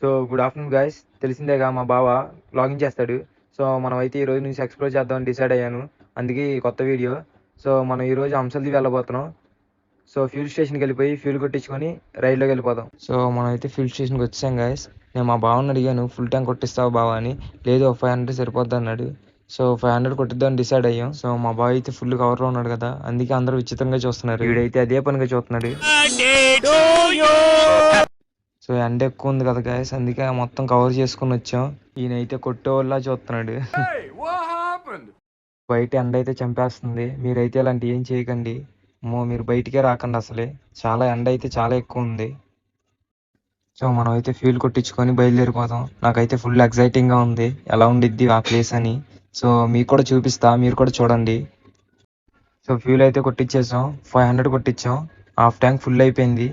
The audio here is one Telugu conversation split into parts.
So good afternoon guys. తెలిసిందేగా మా బావ వ్లాగింగ్ చేస్తాడు. సో మనం అయితే ఈ రోజు నుంచి ఎక్స్ప్లోర్ చేద్దామని డిసైడ్ అయ్యాను. అందుకే ఈ కొత్త వీడియో. సో మనం ఈ రోజు హంసల్దీప్ వెళ్ళబోతున్నాం. సో ఫ్యూల్ స్టేషన్కి వెళ్ళిపోయి ఫ్యూల్ కొట్టించుకొని రైల్లోకి వెళ్ళిపోదాం. సో మనం అయితే ఫ్యూల్ స్టేషన్కి వచ్చాం గైస్. నేను మా బావని అడిగాను, ఫుల్ ట్యాంక్ కొట్టిస్తావు బావా అని. లేదు 500 సరిపోద్ది అన్నాడు. సో 500 కొట్టిద్దామని డిసైడ్ అయ్యాం. సో మా బావ అయితే ఫుల్ కవర్లో ఉన్నాడు కదా, అందుకే అందరూ విచిత్రంగా చూస్తున్నారు. వీడైతే అదే పనిగా చూస్తున్నాడు. సో ఎండ ఎక్కువ ఉంది కదా గైస్, అందుకే మొత్తం కవర్ చేసుకుని వచ్చాం. ఈయనైతే కొట్టేవాళ్ళ చూస్తున్నాడు. బయట ఎండ అయితే చంపేస్తుంది. మీరైతే ఇలాంటి ఏం చేయకండి. మీరు బయటికే రాకండి. అసలే చాలా ఎండ అయితే చాలా ఎక్కువ ఉంది. సో మనం అయితే ఫ్యూల్ కొట్టించుకొని బయలుదేరిపోతాం. నాకైతే ఫుల్ ఎక్సైటింగ్ గా ఉంది, ఎలా ఉండిద్ది ఆ ప్లేస్ అని. సో మీకు కూడా చూపిస్తా, మీరు కూడా చూడండి. సో ఫ్యూల్ అయితే కొట్టించేసాం, 500 కొట్టించాం. హాఫ్ ట్యాంక్ ఫుల్ అయిపోయింది.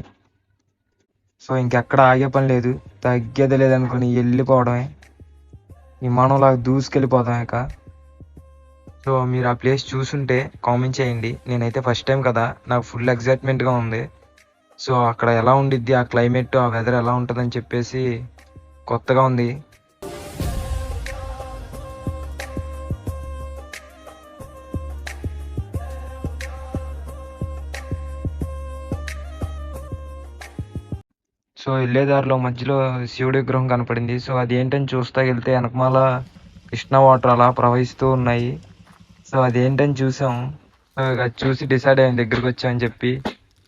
సో ఇంకెక్కడ ఆగే పని లేదు, తగ్గేది లేదనుకుని వెళ్ళిపోవడమే. విమానంలాగా దూసుకెళ్ళిపోతాం ఇక. సో మీరు ఆ ప్లేస్ చూసుంటే కామెంట్ చేయండి. నేనైతే ఫస్ట్ టైం కదా, నాకు ఫుల్ ఎక్సైట్మెంట్గా ఉంది. సో అక్కడ ఎలా ఉండిద్ది, ఆ క్లైమేట్, ఆ వెదర్ ఎలా ఉంటుందని చెప్పేసి కొత్తగా ఉంది. సో వెళ్ళేదారిలో మధ్యలో శివుడి విగ్రహం కనపడింది. సో అదేంటని చూస్తా వెళ్తే వెనకమాల కృష్ణ వాటర్ అలా ప్రవహిస్తూ ఉన్నాయి. సో అదేంటని చూసాం. సో ఇక చూసి డిసైడ్ అయ్యాం, దగ్గరికి వచ్చామని చెప్పి.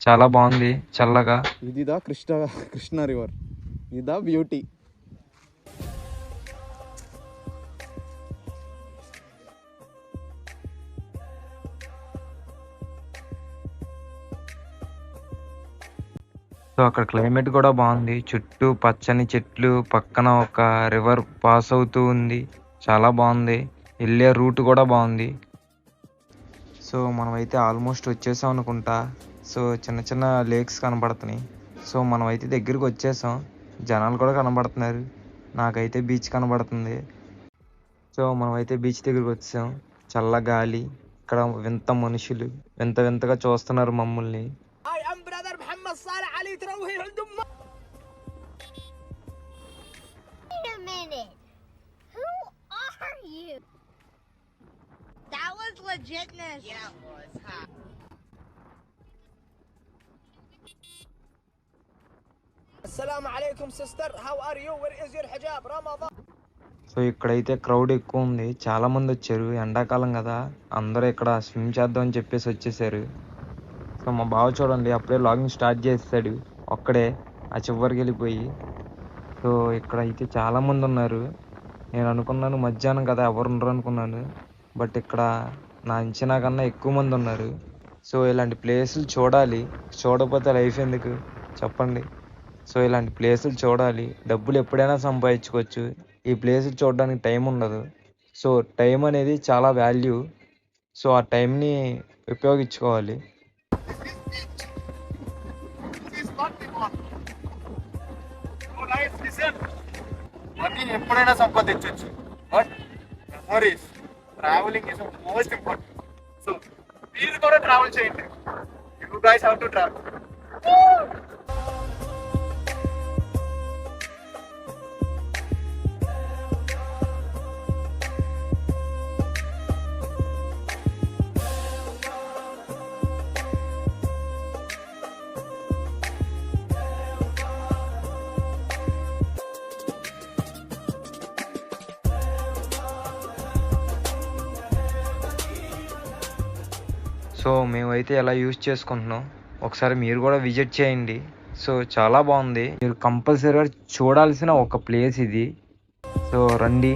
చాలా బాగుంది చల్లగా. ఇదిదా కృష్ణ రివర్, ఇదా బ్యూటీ. సో అక్కడ క్లైమేట్ కూడా బాగుంది, చుట్టూ పచ్చని చెట్లు, పక్కన ఒక రివర్ పాస్ అవుతూ ఉంది. చాలా బాగుంది, వెళ్ళే రూట్ కూడా బాగుంది. సో మనమైతే ఆల్మోస్ట్ వచ్చేసాం అనుకుంటా. సో చిన్న చిన్న లేక్స్ కనబడుతున్నాయి. సో మనమైతే దగ్గరికి వచ్చేసాం. జనాలు కూడా కనబడుతున్నారు. నాకైతే బీచ్ కనబడుతుంది. సో మనమైతే బీచ్ దగ్గరికి వచ్చాం. చల్ల గాలి, ఇక్కడ వింత మనుషులు వింత వింతగా చూస్తున్నారు మమ్మల్ని. Legitness. Yeah, it was, huh? Assalamu alaikum sister, how are you? Where is your hijab? Ramadan. So ఇక్కడైతే క్రౌడ్ ఎక్కువ ఉంది, చాలా మంది వచ్చారు. ఎండాకాలం కదా, అందరూ ఇక్కడ స్విమ్ చేద్దాం అని చెప్పేసి వచ్చేసారు. సో మా బావ చూడండి, అప్పుడే లాగింగ్ స్టార్ట్ చేస్తాడు ఒక్కడే ఆ చివరికి వెళ్ళిపోయి. సో ఇక్కడ అయితే చాలా మంది ఉన్నారు. నేను అనుకున్నాను మధ్యాహ్నం కదా ఎవరు ఉండరు అనుకున్నాను, బట్ ఇక్కడ నా అంచనా కన్నా ఎక్కువ మంది ఉన్నారు. సో ఇలాంటి ప్లేసులు చూడాలి, చూడకపోతే లైఫ్ ఎందుకు చెప్పండి. సో ఇలాంటి ప్లేసులు చూడాలి, డబ్బులు ఎప్పుడైనా సంపాదించుకోవచ్చు. ఈ ప్లేసులు చూడడానికి టైం ఉండదు. సో టైం అనేది చాలా వాల్యూ. సో ఆ టైంని ఉపయోగించుకోవాలి. ఎప్పుడైనా సంపాదించవచ్చు, but memories, travelling is most important. So మీరు కూడా ట్రావెల్ చేయండి. You guys have to travel. So మేమైతే ఎలా యూజ్ చేసుకుంటున్నాం, ఒకసారి మీరు కూడా విజిట్ చేయండి. సో చాలా బాగుంది, మీరు కంపల్సరీగా చూడాల్సిన ఒక ప్లేస్ ఇది. సో రండి.